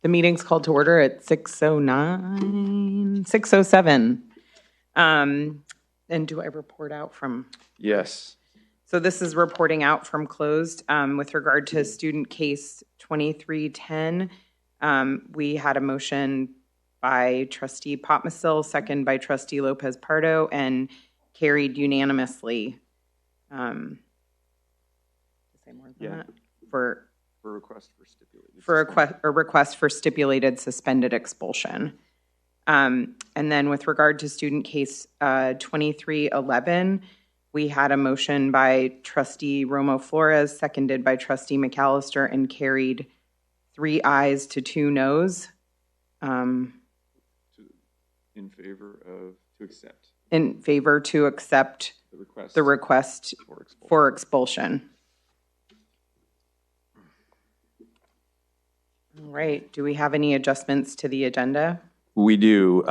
The meeting's called to order at 6:07. And do I report out from? Yes. So this is reporting out from closed. With regard to student case 2310, we had a motion by trustee Potmasil, second by trustee Lopez Pardo, and carried unanimously. Say more than that? For a request for stipulated. A request for stipulated suspended expulsion. And then with regard to student case 2311, we had a motion by trustee Romo Flores, seconded by trustee McAllister, and carried 3 ayes to 2 noes. In favor to accept the request for expulsion. All right. Do we have any adjustments to the agenda? We do.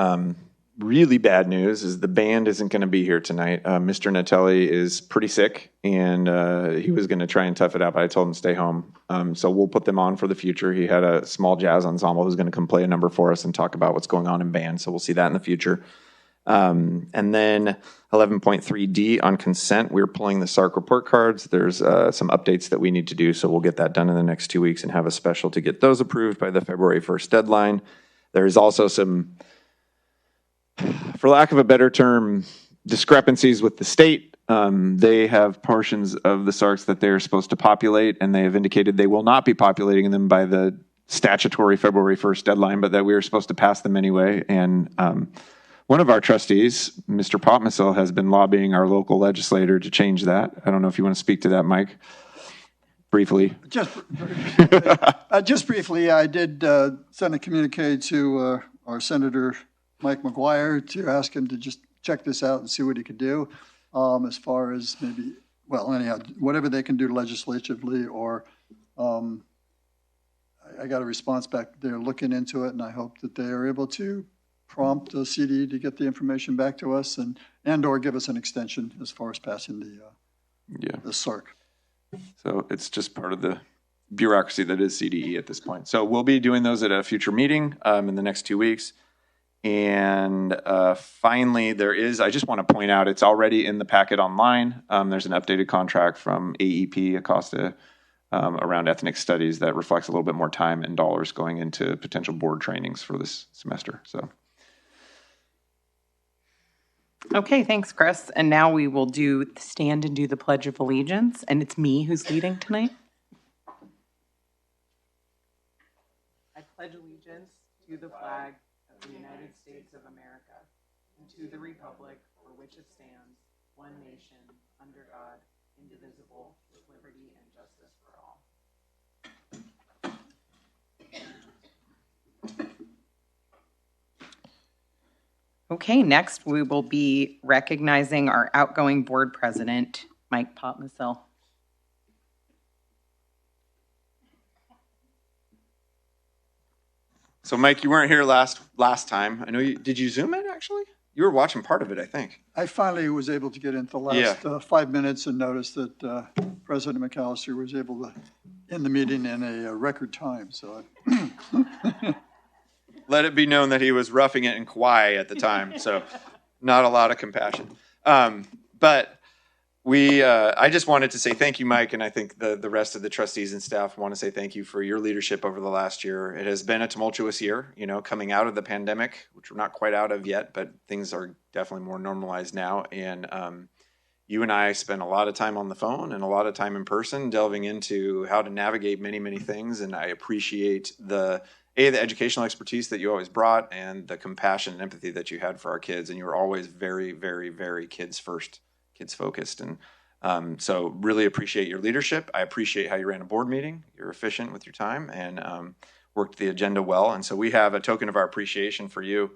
Really bad news is the band isn't going to be here tonight. Mr. Natelli is pretty sick, and he was going to try and tough it out, but I told him to stay home. So we'll put them on for the future. He had a small jazz ensemble who's going to come play a number for us and talk about what's going on in band. So we'll see that in the future. And then 11.3D on consent, we're pulling the SARC report cards. There's some updates that we need to do, so we'll get that done in the next 2 weeks and have a special to get those approved by the February 1st deadline. There is also some, for lack of a better term, discrepancies with the state. They have portions of the SARCs that they're supposed to populate, and they have indicated they will not be populating them by the statutory February 1st deadline, but that we are supposed to pass them anyway. And one of our trustees, Mr. Potmasil, has been lobbying our local legislator to change that. I don't know if you want to speak to that, Mike, briefly. Just briefly, I did send a communique to our Senator Mike McGuire to ask him to just check this out and see what he could do as far as maybe, well, anyhow, whatever they can do legislatively, or I got a response back. They're looking into it, and I hope that they are able to prompt the CD to get the information back to us and or give us an extension as far as passing the SARC. So it's just part of the bureaucracy that is CDE at this point. So we'll be doing those at a future meeting in the next 2 weeks. And finally, I just want to point out, it's already in the packet online. There's an updated contract from AEP, Acosta, around ethnic studies that reflects a little bit more time and dollars going into potential board trainings for this semester. So. Okay, thanks, Chris. And now we will stand and do the Pledge of Allegiance. And it's me who's leading tonight. I pledge allegiance to the flag of the United States of America and to the republic for which it stands, one nation, under God, indivisible, with liberty and justice for all. Okay, next we will be recognizing our outgoing board president, Mike Potmasil. So, Mike, you weren't here last time. I know you did. You Zoom it actually? You were watching part of it, I think. I finally was able to get into the last 5 minutes and noticed that President McAllister was able to end the meeting in a record time. So. Let it be known that he was roughing it in Kauai at the time, so not a lot of compassion. But I just wanted to say thank you, Mike, and I think the rest of the trustees and staff want to say thank you for your leadership over the last year. It has been a tumultuous year, coming out of the pandemic, which we're not quite out of yet, but things are definitely more normalized now. And you and I spent a lot of time on the phone and a lot of time in person delving into how to navigate many, many things, and I appreciate the educational expertise that you always brought and the compassion and empathy that you had for our kids. And you were always very, very, very kids focused. And so really appreciate your leadership. I appreciate how you ran a board meeting. You're efficient with your time and worked the agenda well. And so we have a token of our appreciation for you,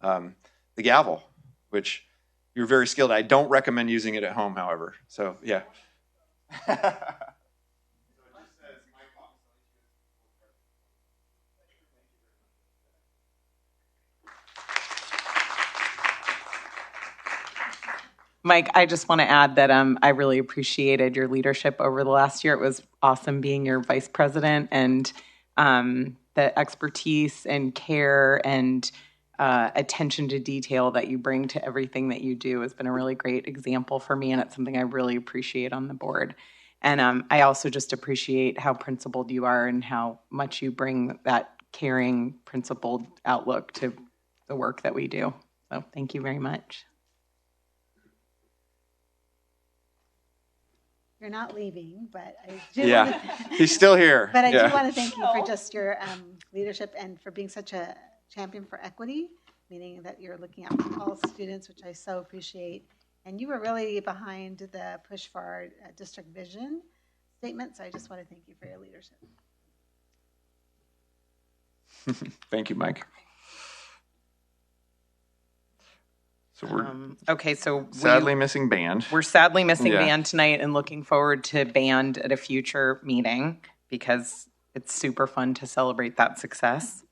the gavel, which you're very skilled. I don't recommend using it at home, however. So, yeah. Mike, I just want to add that I really appreciated your leadership over the last year. It was awesome being your vice president, and the expertise and care and attention to detail that you bring to everything that you do has been a really great example for me, and it's something I really appreciate on the board. And I also just appreciate how principled you are and how much you bring that caring, principled outlook to the work that we do. So thank you very much. You're not leaving, but I do Yeah, he's still here. But I Yeah. do want to thank you for just your leadership and for being such a champion for equity, meaning that you're looking out for all students, which I so appreciate. And you were really behind the push for our district vision statement, so I just want to thank you for your leadership. Thank you, Mike. So we're Okay, so sadly missing band. we're sadly missing Yeah. band tonight and looking forward to band at a future meeting because it's super fun to celebrate that success.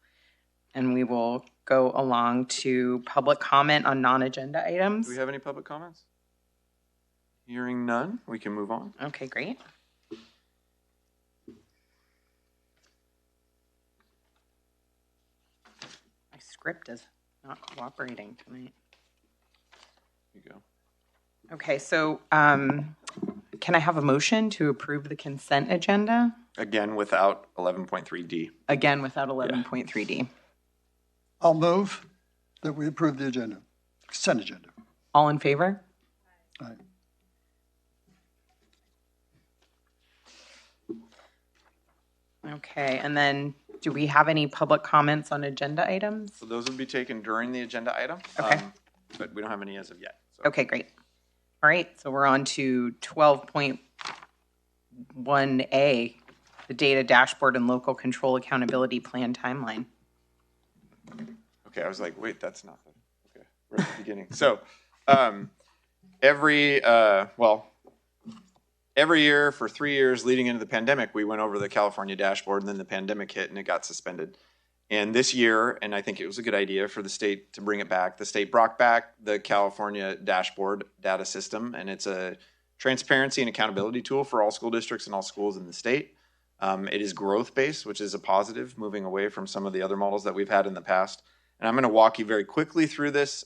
And we will go along to public comment on non-agenda items. Do we have any public comments? Hearing none, we can move on. Okay, great. My script is not cooperating tonight. Here you go. Okay, so can I have a motion to approve the consent agenda? Again, without 11.3D. Again, without 11.3D. I'll move that we approve the agenda, consent agenda. All in favor? Aye. Okay, and then do we have any public comments on agenda items? So those would be taken during the agenda item. Okay. But we don't have any as of yet. So. Okay, great. All right, so we're on to 12.1A, the data dashboard and local control accountability plan timeline. Okay, I was like, wait, that's not the, okay, we're at the beginning. So every year for 3 years leading into the pandemic, we went over the California dashboard, and then the pandemic hit and it got suspended. And this year, and I think it was a good idea for the state to bring it back, the state brought back the California dashboard data system, and it's a transparency and accountability tool for all school districts and all schools in the state. It is growth-based, which is a positive, moving away from some of the other models that we've had in the past. And I'm going to walk you very quickly through this.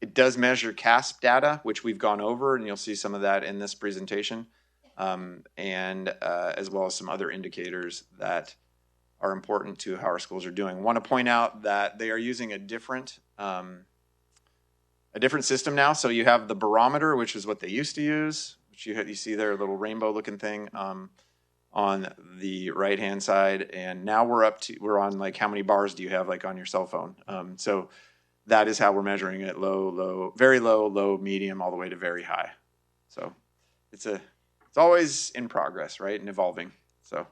It does measure CASP data, which we've gone over, and you'll see some of that in this presentation, and as well as some other indicators that are important to how our schools are doing. I want to point out that they are using a different system now. So you have the barometer, which is what they used to use, which you see there, a little rainbow-looking thing on the right-hand side. And now we're on like how many bars do you have like on your cell phone? So that is how we're measuring it: low, low, very low, low, medium, all the way to very high. So it's always in progress, right, and evolving. So.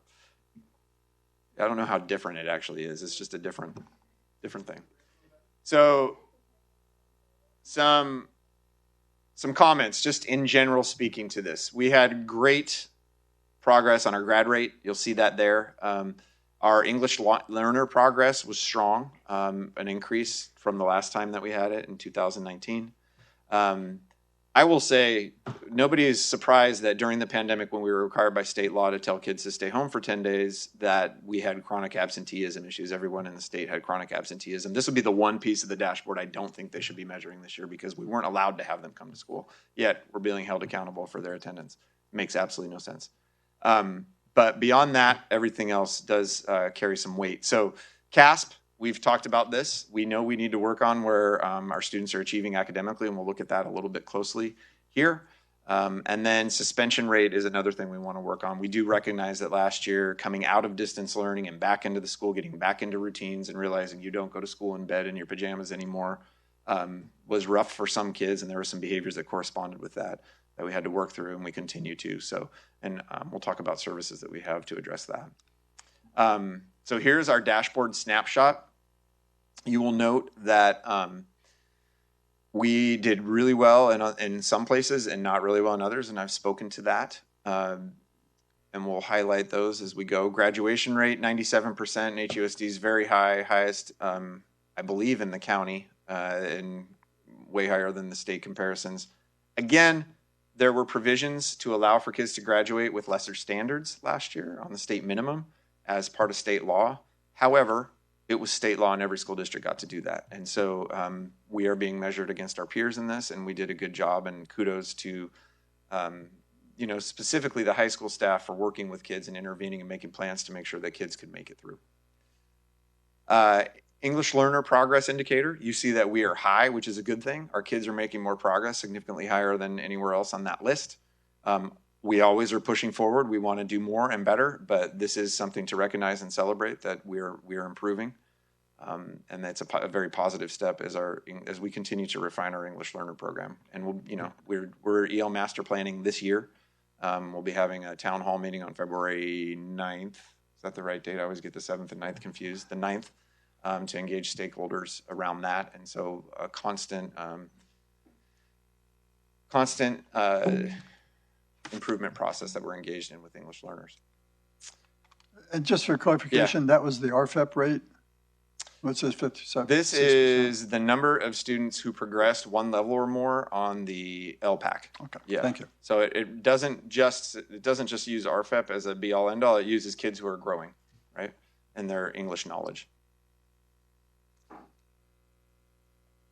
I don't know how different it actually is. It's just a different thing. So some comments just in general speaking to this. We had great progress on our grad rate. You'll see that there. Our English learner progress was strong, an increase from the last time that we had it in 2019. I will say nobody is surprised that during the pandemic, when we were required by state law to tell kids to stay home for 10 days, that we had chronic absenteeism issues. Everyone in the state had chronic absenteeism. This would be the one piece of the dashboard I don't think they should be measuring this year because we weren't allowed to have them come to school. Yet we're being held accountable for their attendance. It makes absolutely no sense. But beyond that, everything else does carry some weight. So CASP, we've talked about this. We know we need to work on where our students are achieving academically, and we'll look at that a little bit closely here. And then suspension rate is another thing we want to work on. We do recognize that last year, coming out of distance learning and back into the school, getting back into routines and realizing you don't go to school in bed in your pajamas anymore was rough for some kids, and there were some behaviors that corresponded with that we had to work through, and we continue to. So, and we'll talk about services that we have to address that. So here's our dashboard snapshot. You will note that we did really well in some places and not really well in others, and I've spoken to that. And we'll highlight those as we go. Graduation rate, 97% in HUSD is very high, highest, I believe, in the county, and way higher than the state comparisons. Again, there were provisions to allow for kids to graduate with lesser standards last year on the state minimum. as part of state law. However, it was state law and every school district got to do that. And so we are being measured against our peers in this, and we did a good job, and kudos to specifically the high school staff for working with kids and intervening and making plans to make sure that kids could make it through. English learner progress indicator, you see that we are high, which is a good thing. Our kids are making more progress, significantly higher than anywhere else on that list. We always are pushing forward. We want to do more and better, but this is something to recognize and celebrate that we are improving. And that's a very positive step as we continue to refine our English learner program. And we're EL master planning this year. We'll be having a town hall meeting on February 9th. Is that the right date? I always get the 7th and 9th confused. The 9th, to engage stakeholders around that. And so a constant improvement process that we're engaged in with English learners. And just for clarification, that was the RFEP rate? What says 57? This is the number of students who progressed one level or more on the LPAC. Okay, yeah. Thank you. So it doesn't just use RFEP as a be-all, end-all. It uses kids who are growing, right, and their English knowledge.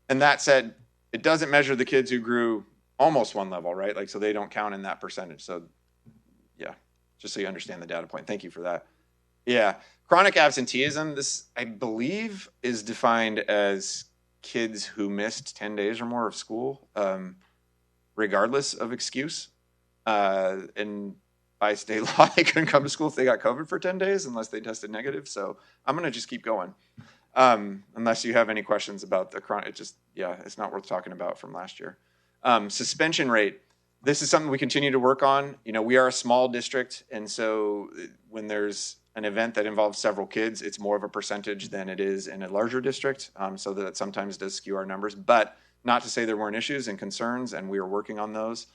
And that said, it doesn't measure the kids who grew almost one level, right? Like, so they don't count in that percentage. So, yeah, just so you understand the data point. Thank you for that. Yeah. Chronic absenteeism, this, I believe, is defined as kids who missed 10 days or more of school, regardless of excuse. And by state law, they couldn't come to school if they got COVID for 10 days unless they tested negative. So I'm going to just keep going. Unless you have any questions about the chronic, it's not worth talking about from last year. Suspension rate. This is something we continue to work on. We are a small district, and so when there's an event that involves several kids, it's more of a percentage than it is in a larger district, so that sometimes does skew our numbers. But not to say there weren't issues and concerns, and we are working on those.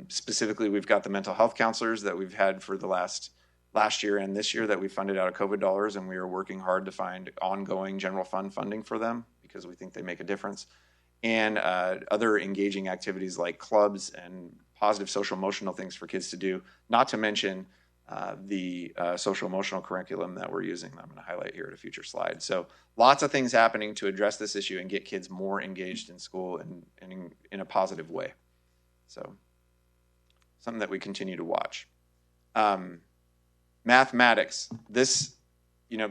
Specifically, we've got the mental health counselors that we've had for the last year and this year that we funded out of COVID dollars, and we are working hard to find ongoing general fund funding for them because we think they make a difference. And other engaging activities like clubs and positive social emotional things for kids to do, not to mention the social emotional curriculum that we're using that I'm going to highlight here at a future slide. So lots of things happening to address this issue and get kids more engaged in school and in a positive way. So something that we continue to watch. Mathematics. This,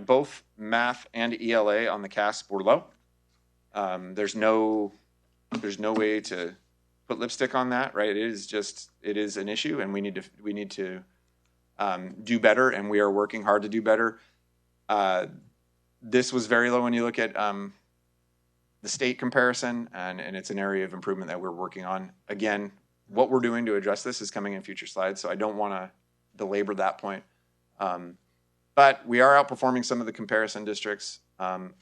both math and ELA on the CASP were low. There's no way to put lipstick on that, right? It is an issue, and we need to do better, and we are working hard to do better. This was very low when you look at the state comparison, and it's an area of improvement that we're working on. Again, what we're doing to address this is coming in future slides, so I don't want to belabor that point. But we are outperforming some of the comparison districts.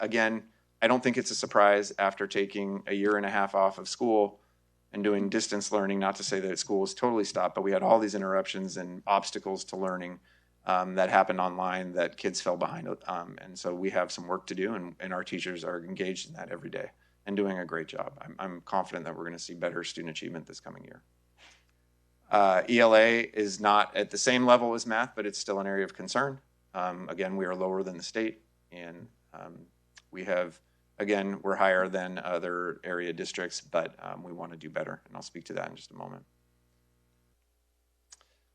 Again, I don't think it's a surprise after taking a year and a half off of school and doing distance learning, not to say that school was totally stopped, but we had all these interruptions and obstacles to learning that happened online that kids fell behind. And so we have some work to do, and our teachers are engaged in that every day and doing a great job. I'm confident that we're going to see better student achievement this coming year. ELA is not at the same level as math, but it's still an area of concern. Again, we are lower than the state, and we're higher than other area districts, but we want to do better, and I'll speak to that in just a moment.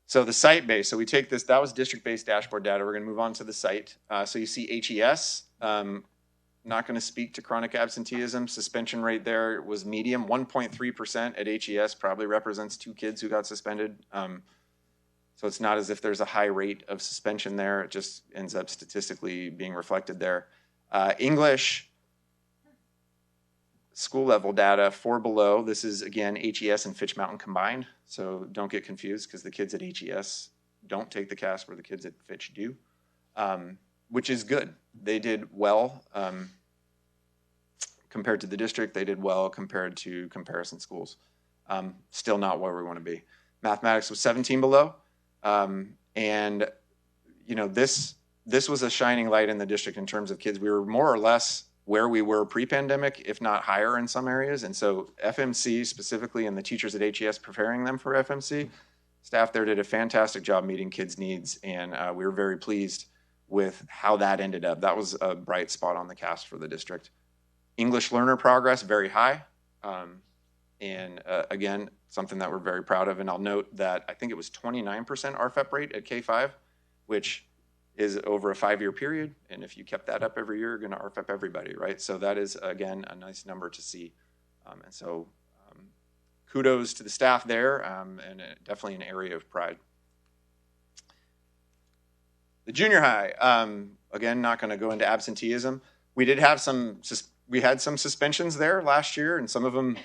So the site-based, so we take this, that was district-based dashboard data. We're going to move on to the site. So you see HES, not going to speak to chronic absenteeism. Suspension rate there was medium, 1.3% at HES, probably represents 2 kids who got suspended. So it's not as if there's a high rate of suspension there. It just ends up statistically being reflected there. English, school level data 4 below. This is, again, HES and Fitch Mountain combined. So don't get confused because the kids at HES don't take the CASP where the kids at Fitch do, which is good. They did well compared to the district. They did well compared to comparison schools. Still not where we want to be. Mathematics was 17 below. And, this was a shining light in the district in terms of kids. We were more or less where we were pre-pandemic, if not higher in some areas. And so FMC specifically, and the teachers at HES preparing them for FMC, staff there did a fantastic job meeting kids' needs. And we were very pleased with how that ended up. That was a bright spot on the cast for the district. English learner progress, very high. Again, something that we're very proud of. And I'll note that I think it was 29% RFEP rate at K-5, which is over a 5-year period. And if you kept that up every year, you're going to RFEP everybody, right? So that is, again, a nice number to see. Kudos to the staff there, and definitely an area of pride. The junior high, again, not going to go into absenteeism. We had some suspensions there last year, and some of them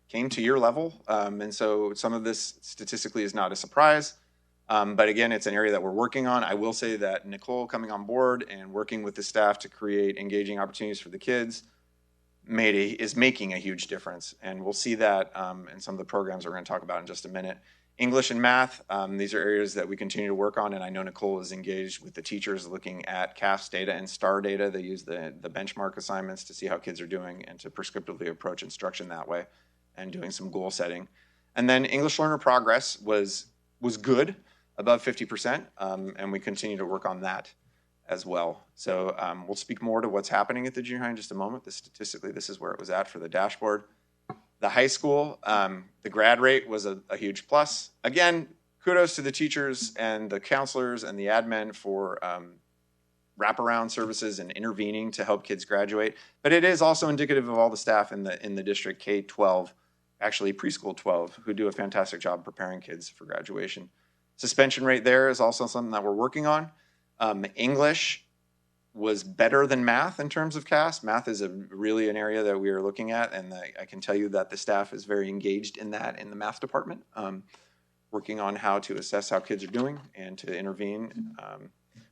came to year level. And so some of this statistically is not a surprise. But again, it's an area that we're working on. I will say that Nicole coming on board and working with the staff to create engaging opportunities for the kids is making a huge difference. And we'll see that in some of the programs we're going to talk about in just a minute. English and math, these are areas that we continue to work on. And I know Nicole is engaged with the teachers looking at CAFS data and STAR data. They use the benchmark assignments to see how kids are doing and to prescriptively approach instruction that way, and doing some goal setting. And then English learner progress was good, above 50%, and we continue to work on that as well. So we'll speak more to what's happening at the junior high in just a moment. Statistically, this is where it was at for the dashboard. The high school, the grad rate was a huge plus. Again, kudos to the teachers and the counselors and the admin for wraparound services and intervening to help kids graduate. But it is also indicative of all the staff in the district K-12, actually preschool 12, who do a fantastic job preparing kids for graduation. Suspension rate there is also something that we're working on. English was better than math in terms of CAS. Math is really an area that we are looking at, and I can tell you that the staff is very engaged in that in the math department, working on how to assess how kids are doing and to intervene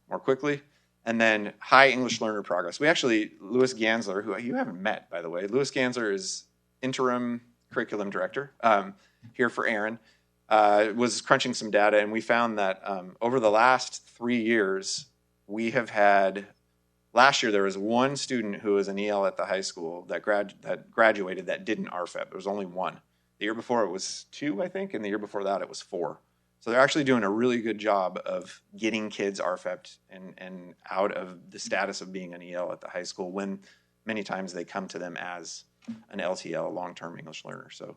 more quickly. And then high English learner progress. We actually, Louis Gansler, who you haven't met, by the way. Louis Gansler is interim curriculum director here for Aaron, was crunching some data, and we found that over the last 3 years, we have had, last year there was one student who was an EL at the high school that graduated that didn't RFEP. There was only one. The year before it was 2, I think, and the year before that it was 4. So they're actually doing a really good job of getting kids RFEP'd and out of the status of being an EL at the high school, when many times they come to them as an LTL, long-term English learner. So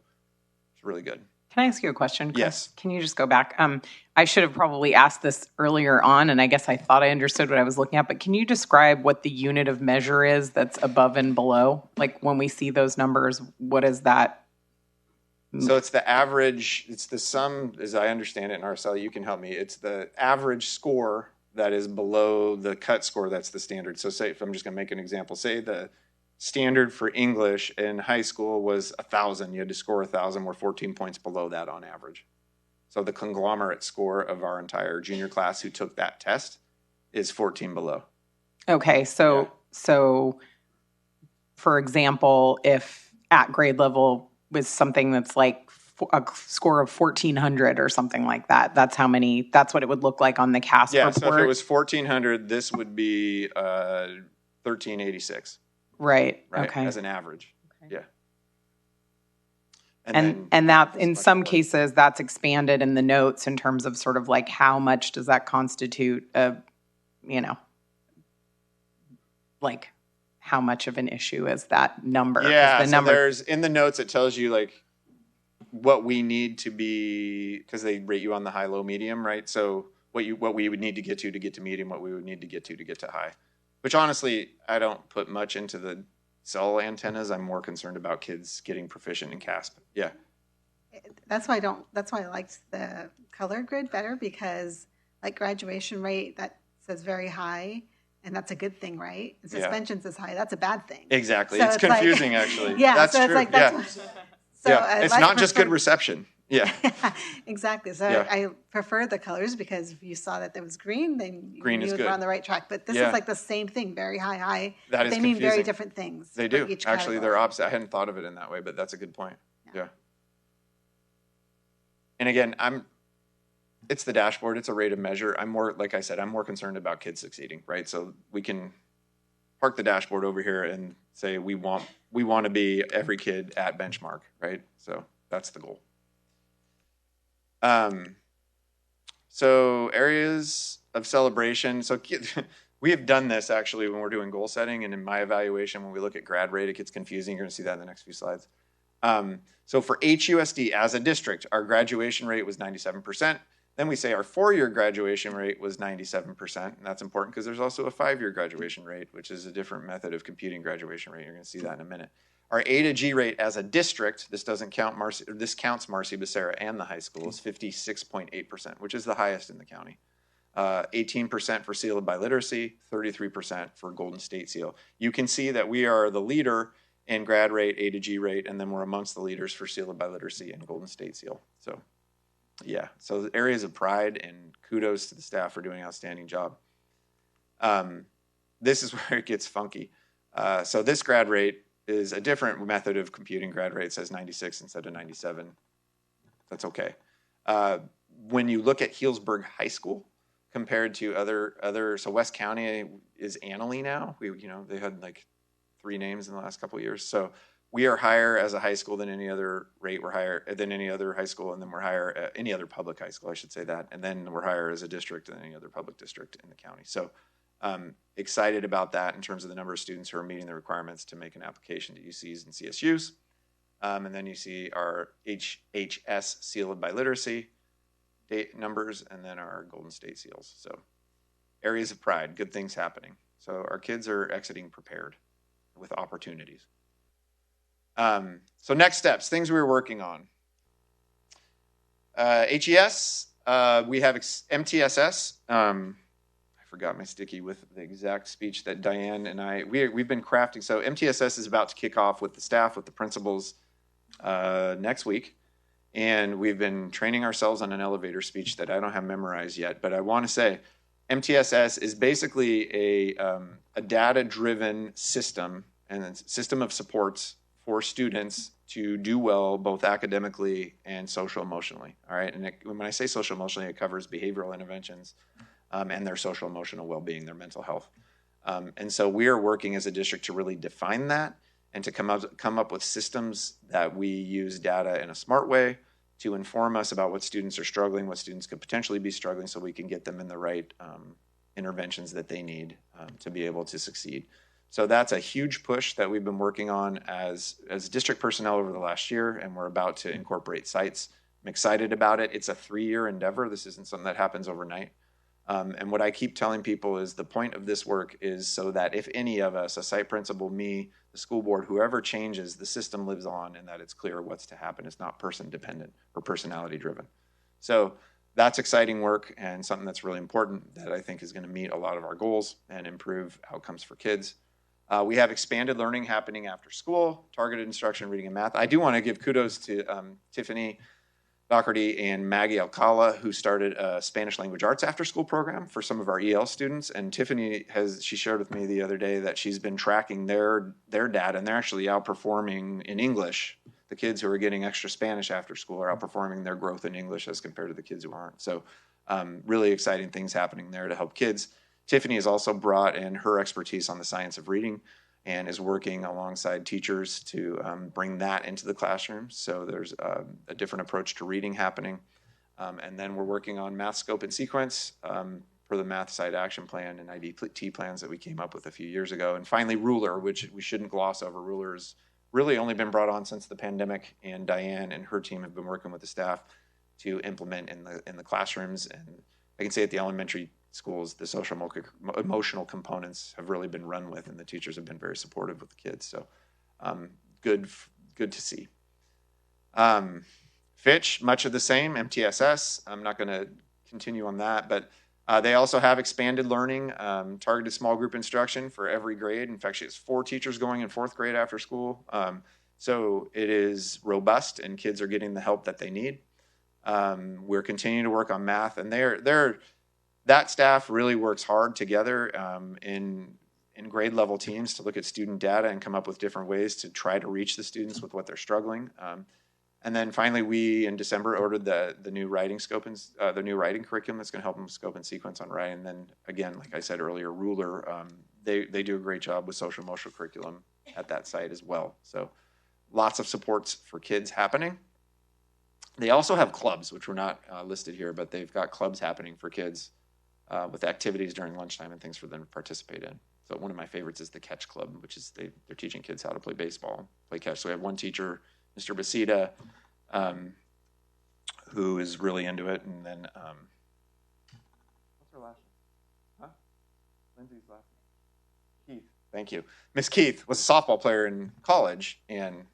it's really good. Can I ask you a question, Chris? Yes. Can you just go back? I should have probably asked this earlier on, and I guess I thought I understood what I was looking at, but can you describe what the unit of measure is that's above and below? Like when we see those numbers, what is that? So it's the average, it's the sum, as I understand it, and Araceli, you can help me. It's the average score that is below the cut score that's the standard. So say, if I'm just going to make an example, say the standard for English in high school was 1,000. You had to score 1,000. We're 14 points below that on average. So the conglomerate score of our entire junior class who took that test is 14 below. Okay, so for example, if at grade level was something that's like a score of 1,400 or something like that, that's what it would look like on the CAS report. Yeah, so if it was 1,400, this would be 1,386. Right. Okay. As an average. Okay. Yeah. And that in some cases that's expanded in the notes in terms of sort of like how much does that constitute like how much of an issue is that number? Yeah. So there's in the notes it tells you like what we need to be, because they rate you on the high, low, medium, right? So what we would need to get to medium, what we would need to get to high. Which honestly, I don't put much into the cell antennas. I'm more concerned about kids getting proficient in CASP. Yeah. That's why I liked the color grid better, because like graduation rate, that says very high, and that's a good thing, right? And suspensions is high, that's a bad thing. Exactly. So it's confusing, like, actually. Yeah, that's so true. It's like that's it's not just good reception. Yeah. Exactly. So I prefer the colors, because if you saw that there was green, then you knew we're on the right track. But this is like the same thing, very high. That is they mean very different things. They do. Actually, they're opposite. I hadn't thought of it in that way, but that's a good point. Yeah. And again, it's the dashboard. It's a rate of measure. I'm more concerned about kids succeeding, right? So we can park the dashboard over here and say we want to be every kid at benchmark, right? So that's the goal. So areas of celebration. So We have done this actually when we're doing goal setting, and in my evaluation, when we look at grad rate, it gets confusing. You're going to see that in the next few slides. So for HUSD as a district, our graduation rate was 97%. Then we say our 4-year graduation rate was 97%. And that's important because there's also a 5-year graduation rate, which is a different method of computing graduation rate. You're going to see that in a minute. Our A to G rate as a district, this doesn't count Marcy, this counts Marcy Becerra and the high school, is 56.8%, which is the highest in the county. 18% for Sealed by Literacy, 33% for Golden State Seal. You can see that we are the leader in grad rate, A to G rate, and then we're amongst the leaders for Sealed by Literacy and Golden State Seal. So, yeah, so areas of pride, and kudos to the staff for doing an outstanding job. This is where it gets funky. So this grad rate is a different method of computing grad rate. It says 96 instead of 97. That's okay. When you look at Healdsburg High School compared to other, so West County is Annalee now. They had like 3 names in the last couple of years. So we are higher as a high school than any other rate. We're higher than any other high school, and then we're higher at any other public high school, I should say that. And then we're higher as a district than any other public district in the county. So excited about that in terms of the number of students who are meeting the requirements to make an application to UCs and CSUs. And then you see our HHS Sealed by Literacy numbers, and then our Golden State Seals. So areas of pride, good things happening. So our kids are exiting prepared with opportunities. So next steps, things we were working on. HES, we have MTSS. I forgot my sticky with the exact speech that Diane and we've been crafting. So MTSS is about to kick off with the staff, with the principals next week. And we've been training ourselves on an elevator speech that I don't have memorized yet. But I want to say MTSS is basically a data-driven system and a system of supports for students to do well both academically and social emotionally. All right. And when I say social emotionally, it covers behavioral interventions and their social emotional well-being, their mental health. And so we are working as a district to really define that and to come up with systems that we use data in a smart way to inform us about what students are struggling, what students could potentially be struggling, so we can get them in the right interventions that they need to be able to succeed. So that's a huge push that we've been working on as district personnel over the last year, and we're about to incorporate sites. I'm excited about it. It's a 3-year endeavor. This isn't something that happens overnight. And what I keep telling people is the point of this work is so that if any of us, a site principal, me, the school board, whoever changes, the system lives on, and that it's clear what's to happen. It's not person dependent or personality driven. So that's exciting work and something that's really important that I think is going to meet a lot of our goals and improve outcomes for kids. We have expanded learning happening after school, targeted instruction, reading and math. I do want to give kudos to Tiffany Doherty and Maggie Alcala, who started a Spanish language arts after school program for some of our EL students. And Tiffany she shared with me the other day that she's been tracking their data, and they're actually outperforming in English. The kids who are getting extra Spanish after school are outperforming their growth in English as compared to the kids who aren't. So really exciting things happening there to help kids. Tiffany has also brought in her expertise on the science of reading and is working alongside teachers to bring that into the classroom. So there's a different approach to reading happening. And then we're working on math scope and sequence for the math site action plan and IDT plans that we came up with a few years ago. And finally, Ruler, which we shouldn't gloss over. Ruler has really only been brought on since the pandemic, and Diane and her team have been working with the staff to implement in the classrooms. And I can say at the elementary schools, the social emotional components have really been run with, and the teachers have been very supportive with the kids. So good to see. Fitch, much of the same, MTSS. I'm not going to continue on that, but they also have expanded learning, targeted small group instruction for every grade. In fact, she has 4 teachers going in 4th grade after school. So it is robust, and kids are getting the help that they need. We're continuing to work on math, and that staff really works hard together in grade level teams to look at student data and come up with different ways to try to reach the students with what they're struggling. And then finally, we in December ordered the new writing scope and the new writing curriculum that's going to help them scope and sequence on writing. And then again, like I said earlier, Ruler, they do a great job with social emotional curriculum at that site as well. So lots of supports for kids happening. They also have clubs, which were not listed here, but they've got clubs happening for kids with activities during lunchtime and things for them to participate in. So one of my favorites is the Catch Club, which is they're teaching kids how to play baseball, play catch. So we have one teacher, Mr. Basita, who is really into it. And then, what's her last name? Huh? Lindsay's last name? Keith. Thank you. Miss Keith was a softball player in college and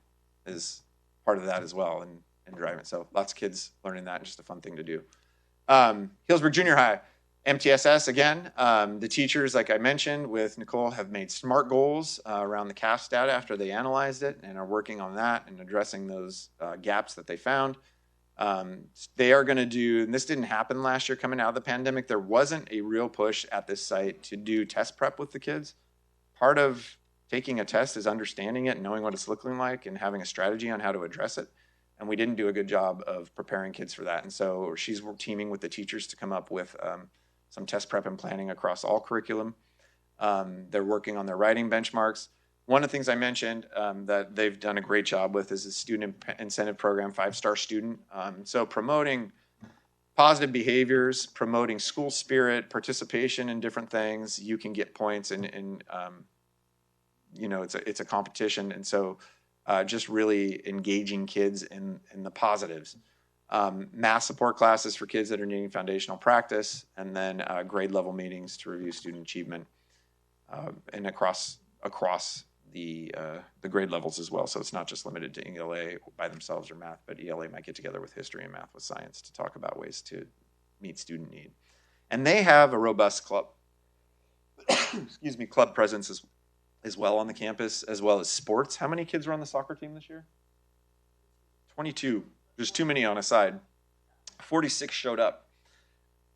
is part of that as well and driving. So lots of kids learning that, and just a fun thing to do. Healdsburg Junior High. MTSS again, the teachers, like I mentioned with Nicole, have made SMART goals around the CAST data after they analyzed it and are working on that and addressing those gaps that they found. They are going to do, and this didn't happen last year coming out of the pandemic, there wasn't a real push at this site to do test prep with the kids. Part of taking a test is understanding it, knowing what it's looking like, and having a strategy on how to address it. And we didn't do a good job of preparing kids for that. And so she's teaming with the teachers to come up with some test prep and planning across all curriculum. They're working on their writing benchmarks. One of the things I mentioned that they've done a great job with is the student incentive program, 5-star student. So promoting positive behaviors, promoting school spirit, participation in different things. You can get points, and you know, it's a competition. And so just really engaging kids in the positives. Math support classes for kids that are needing foundational practice, and then grade level meetings to review student achievement and across the grade levels as well. So it's not just limited to ELA by themselves or math, but ELA might get together with history and math with science to talk about ways to meet student need. And they have a robust club, excuse me, club presence as well on the campus, as well as sports. How many kids were on the soccer team this year? 22. There's too many on a side. 46 showed up.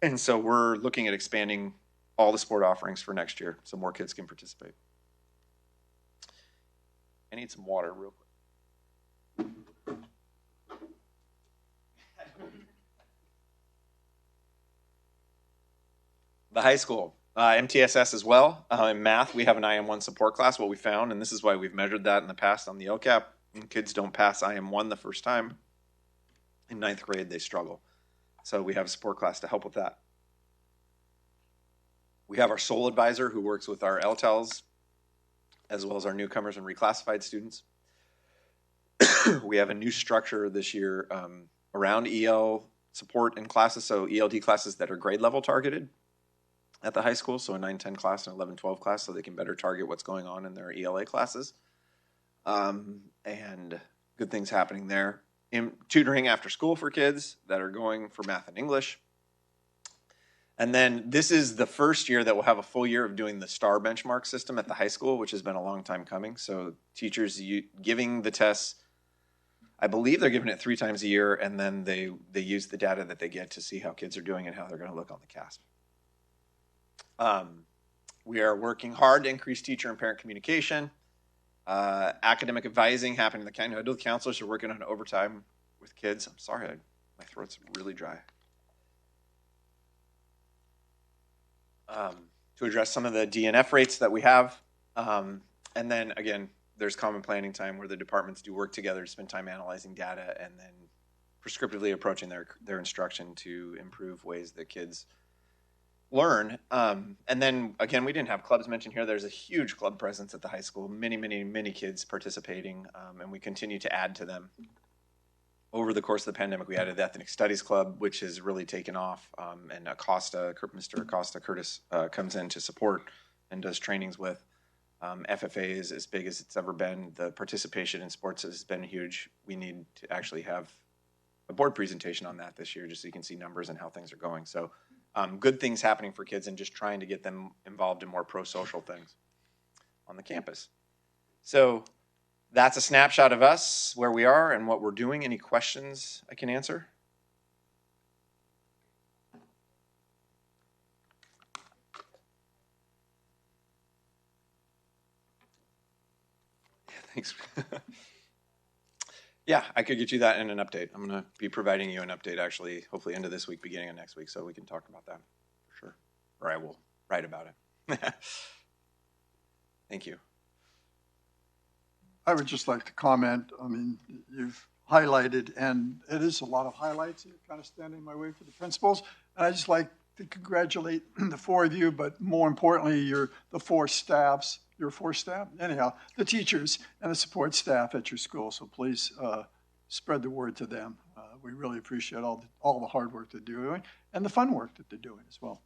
And so we're looking at expanding all the sport offerings for next year so more kids can participate. I need some water real quick. The high school, MTSS as well. In math, we have an IM1 support class, what we found, and this is why we've measured that in the past on the LCAP. When kids don't pass IM1 the first time, in 9th grade, they struggle. So we have a support class to help with that. We have our SOL advisor who works with our LTELs, as well as our newcomers and reclassified students. We have a new structure this year around EL support in classes, so ELD classes that are grade level targeted at the high school, so a 9-10 class and 11-12 class, so they can better target what's going on in their ELA classes. And good things happening there. In tutoring after school for kids that are going for math and English. And then this is the first year that we'll have a full year of doing the STAR benchmark system at the high school, which has been a long time coming. So teachers giving the tests, I believe they're giving it 3 times a year, and then they use the data that they get to see how kids are doing and how they're going to look on the CASP. We are working hard to increase teacher and parent communication. Academic advising happening in the county. I know the counselors are working on overtime with kids. I'm sorry, my throat's really dry. To address some of the DNF rates that we have. And then again, there's common planning time where the departments do work together to spend time analyzing data and then prescriptively approaching their instruction to improve ways that kids learn. And then again, we didn't have clubs mentioned here. There's a huge club presence at the high school, many kids participating, and we continue to add to them. Over the course of the pandemic, we added the Ethnic Studies Club, which has really taken off, and Mr. Acosta Curtis comes in to support and does trainings with. FFA is as big as it's ever been. The participation in sports has been huge. We need to actually have a board presentation on that this year, just so you can see numbers and how things are going. So good things happening for kids and just trying to get them involved in more pro-social things on the campus. So that's a snapshot of us, where we are and what we're doing. Any questions I can answer? Yeah, thanks. Yeah, I could get you that in an update. I'm going to be providing you an update actually, hopefully end of this week, beginning of next week, so we can talk about that for sure. Or I will write about it. Thank you. I would just like to comment. I mean, you've highlighted, and it is a lot of highlights. You're kind of standing my way for the principals. And I just like to congratulate the four of you, but more importantly, your four staffs, anyhow, the teachers and the support staff at your school. So please spread the word to them. We really appreciate all the hard work they're doing and the fun work that they're doing as well.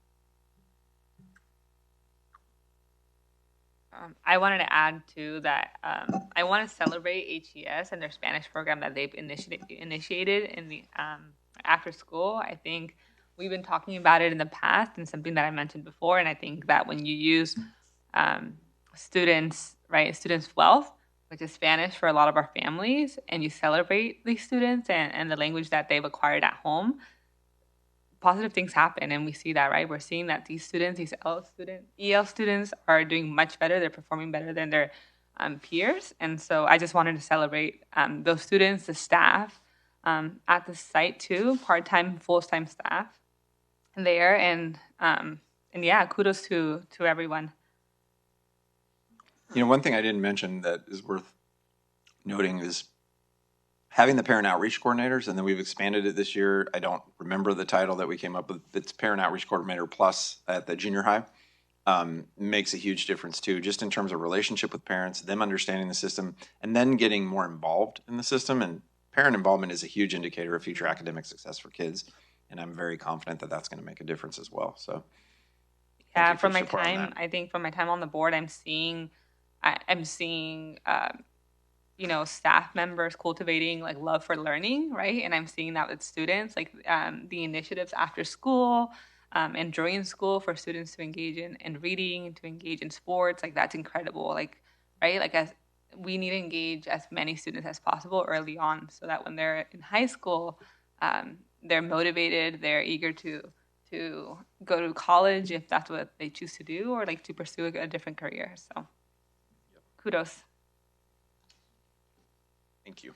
I wanted to add too that I want to celebrate HES and their Spanish program that they've initiated in the after school. I think we've been talking about it in the past and something that I mentioned before. And I think that when you use students' wealth, which is Spanish for a lot of our families, and you celebrate these students and the language that they've acquired at home, positive things happen. And we see that, right? We're seeing that these students, these EL students are doing much better. They're performing better than their peers. And so I just wanted to celebrate those students, the staff at the site too, part-time, full-time staff there. And yeah, kudos to everyone. You know, one thing I didn't mention that is worth noting is having the parent outreach coordinators, and then we've expanded it this year. I don't remember the title that we came up with. It's parent outreach coordinator plus at the junior high. Makes a huge difference too, just in terms of relationship with parents, them understanding the system, and then getting more involved in the system. And parent involvement is a huge indicator of future academic success for kids. And I'm very confident that that's going to make a difference as well. So yeah, from my time, I think from my time on the board, I'm seeing you know, staff members cultivating like love for learning, right? And I'm seeing that with students, like the initiatives after school and during school for students to engage in reading, to engage in sports, like that's incredible. Like, right? Like as we need to engage as many students as possible early on so that when they're in high school, they're motivated, they're eager to go to college if that's what they choose to do, or like to pursue a different career. So kudos. Thank you.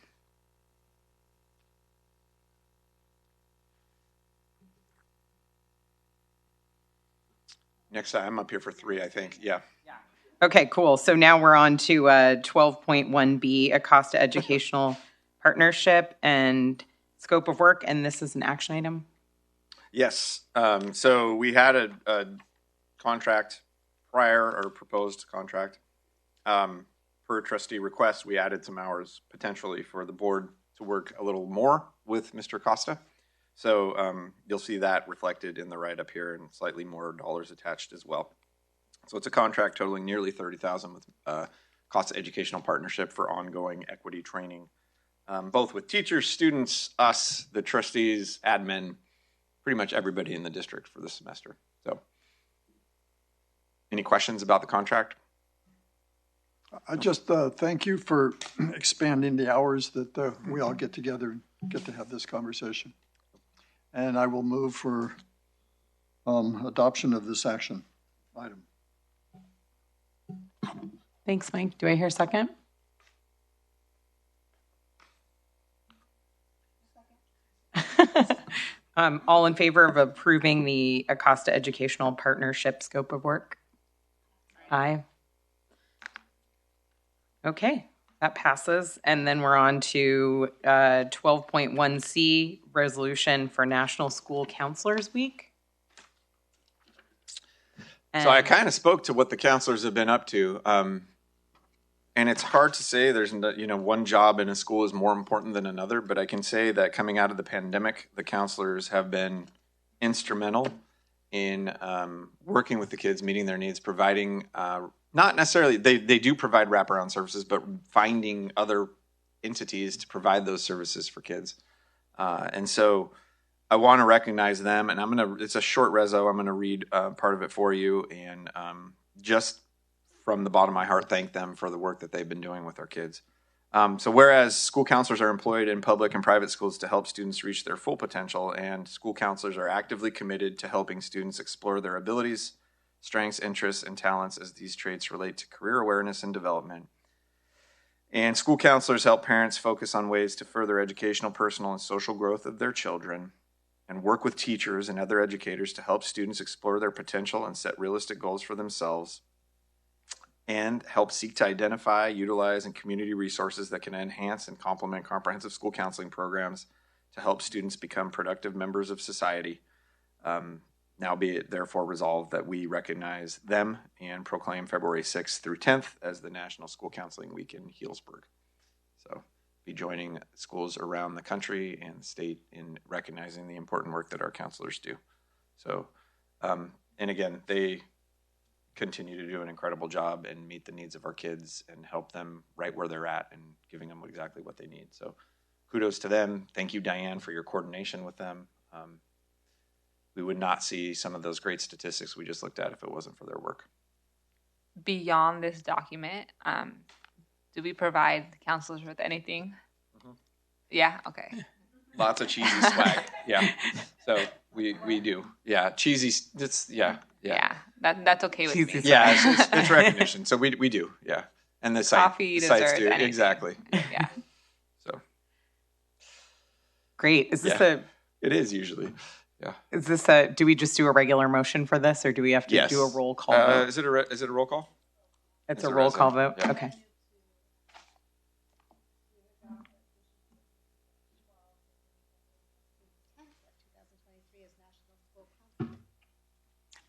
Next, I'm up here for 3, I think. Yeah. Okay, cool. So now we're on to 12.1B, Acosta Educational Partnership and Scope of Work, and this is an action item. Yes. So we had a contract prior, or proposed contract. Per trustee request, we added some hours potentially for the board to work a little more with Mr. Costa. So you'll see that reflected in the write-up here and slightly more dollars attached as well. So it's a contract totaling nearly $30,000 with Costa Educational Partnership for ongoing equity training, both with teachers, students, us, the trustees, admin, pretty much everybody in the district for this semester. So any questions about the contract? I just thank you for expanding the hours that we all get together and get to have this conversation. And I will move for adoption of this action item. Thanks, Mike. Do I hear a second? All in favor of approving the Acosta Educational Partnership Scope of Work? Aye. Okay, that passes. And then we're on to 12.1C, Resolution for National School Counselors Week. So I kind of spoke to what the counselors have been up to. And it's hard to say there's, one job in a school is more important than another, but I can say that coming out of the pandemic, the counselors have been instrumental in working with the kids, meeting their needs, providing, not necessarily, they do provide wraparound services, but finding other entities to provide those services for kids. And so I want to recognize them, and it's a short reso. I'm going to read part of it for you, and just from the bottom of my heart, thank them for the work that they've been doing with our kids. So whereas school counselors are employed in public and private schools to help students reach their full potential, and school counselors are actively committed to helping students explore their abilities, strengths, interests, and talents as these traits relate to career awareness and development. And school counselors help parents focus on ways to further educational, personal, and social growth of their children, and work with teachers and other educators to help students explore their potential and set realistic goals for themselves, and help seek to identify, utilize, and community resources that can enhance and complement comprehensive school counseling programs to help students become productive members of society. Now be it therefore resolved that we recognize them and proclaim February 6th through 10th as the National School Counseling Week in Healdsburg. So be joining schools around the country and state in recognizing the important work that our counselors do. So, and again, they continue to do an incredible job and meet the needs of our kids and help them right where they're at and giving them exactly what they need. So kudos to them. Thank you, Diane, for your coordination with them. We would not see some of those great statistics we just looked at if it wasn't for their work. Beyond this document, do we provide the counselors with anything? Mm-hmm. Yeah, okay. Lots of cheesy swag. Yeah. So we do. Yeah. Cheesy. It's yeah. That's okay with cheesy me. Yeah. It's recognition. So we do. Yeah. And the coffee, sites desserts, do. anything. Exactly. Yeah. So Great. Is this it is usually. Yeah. Is this do we just do a regular motion for this, or do we have to do a roll call vote? Is it a roll call? It's a roll call vote? Yeah. Okay.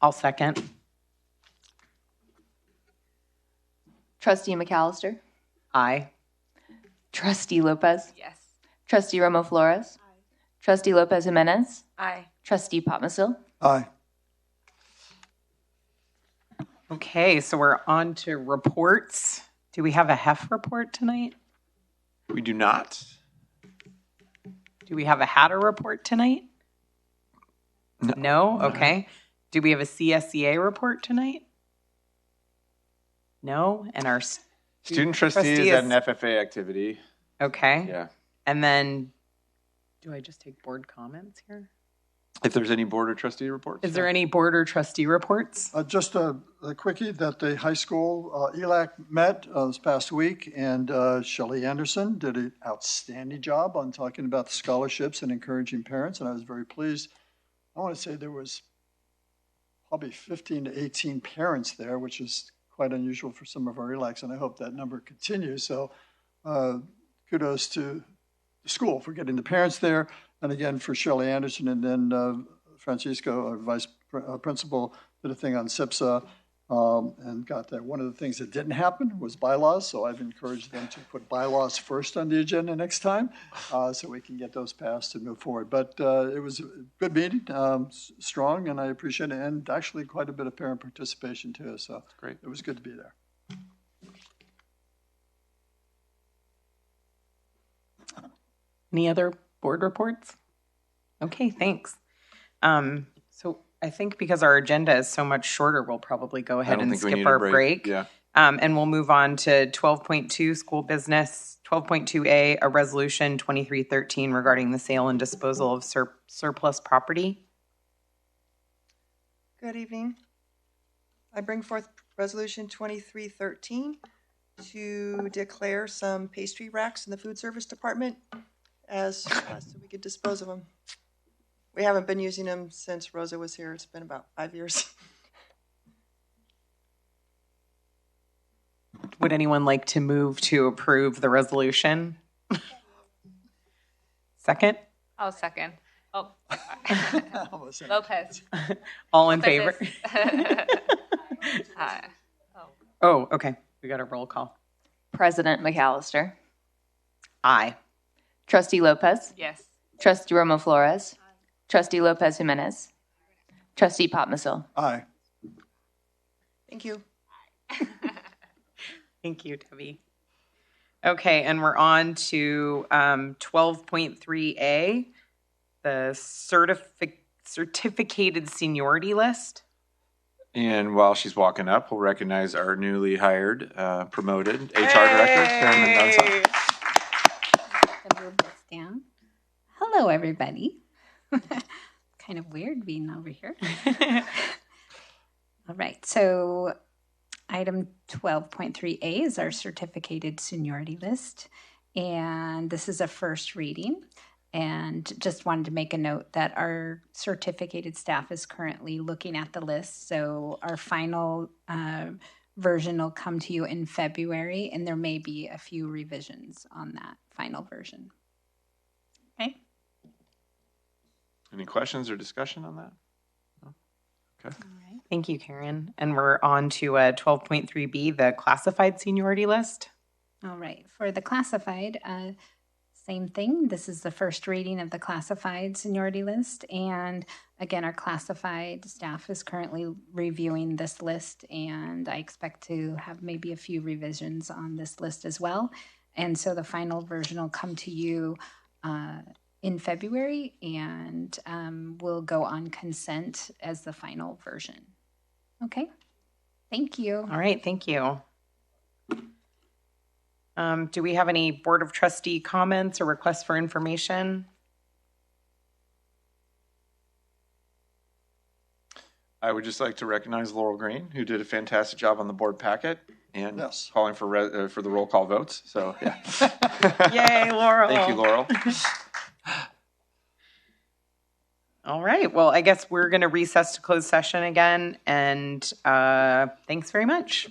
I'll second. Trustee McAllister? Aye. Trustee Lopez? Yes. Trustee Romo Flores? Aye. Trustee Lopez Jimenez? Aye. Trustee Potmasil? Aye. Okay, so we're on to reports. Do we have a HEF report tonight? We do not. Do we have a Hatter report tonight? No? Okay. Do we have a CSEA report tonight? No? And our Student trustees had an FFA activity. Okay. Yeah. And then, do I just take board comments here? If there's any board or trustee reports. Is there any board or trustee reports? Just a quickie that the high school ELAC met this past week, and Shelley Anderson did an outstanding job on talking about the scholarships and encouraging parents, and I was very pleased. I want to say there was probably 15 to 18 parents there, which is quite unusual for some of our ELACs, and I hope that number continues. So kudos to the school for getting the parents there, and again for Shelley Anderson, and then Francisco, our vice principal, did a thing on SIPSA and got that. One of the things that didn't happen was bylaws, so I've encouraged them to put bylaws first on the agenda next time so we can get those passed and move forward. But it was a good meeting, strong, and I appreciate it, and actually quite a bit of parent participation too, so great. It was good to be there. Any other board reports? Okay, thanks. So I think because our agenda is so much shorter, we'll probably go ahead and skip our break. Yeah. And we'll move on to 12.2 school business, 12.2A, a resolution 2313 regarding the sale and disposal of surplus property. Good evening. I bring forth Resolution 2313 to declare some pastry racks in the food service department as so we could dispose of them. We haven't been using them since Rosa was here. It's been about 5 years. Would anyone like to move to approve the resolution? Second? I'll second. Oh, Lopez. All in favor? Aye. Oh, okay. We got a roll call. President McAllister? Aye. Trustee Lopez? Yes. Trustee Romo Flores? Aye. Trustee Lopez Jimenez? Trustee Potmasil? Aye. Thank you. Thank you, Debbie. Okay, and we're on to 12.3A, the certificated seniority list. And while she's walking up, we'll recognize our newly hired, promoted HR director, Karen Mendonça. Move this down. Hello, everybody. Kind of weird being over here. All right, so item 12.3A is our certificated seniority list, and this is a first reading. And just wanted to make a note that our certificated staff is currently looking at the list, so our final version will come to you in February, and there may be a few revisions on that final version. Okay. Any questions or discussion on that? No? Thank you, Karen. And we're on to 12.3B, the classified seniority list. All right. For the classified, same thing. This is the first reading of the classified seniority list. And again, our classified staff is currently reviewing this list, and I expect to have maybe a few revisions on this list as well. And so the final version will come to you in February, and will go on consent as the final version. Okay. Thank you. All right. Thank you. Do we have any Board of Trustee comments or requests for information? I would just like to recognize Laurel Green, who did a fantastic job on the board packet and Yes. calling for the roll call votes. So, yeah. Yay, Laurel. Thank you, Laurel. All right. Well, I guess we're going to recess to closed session again. And thanks very much.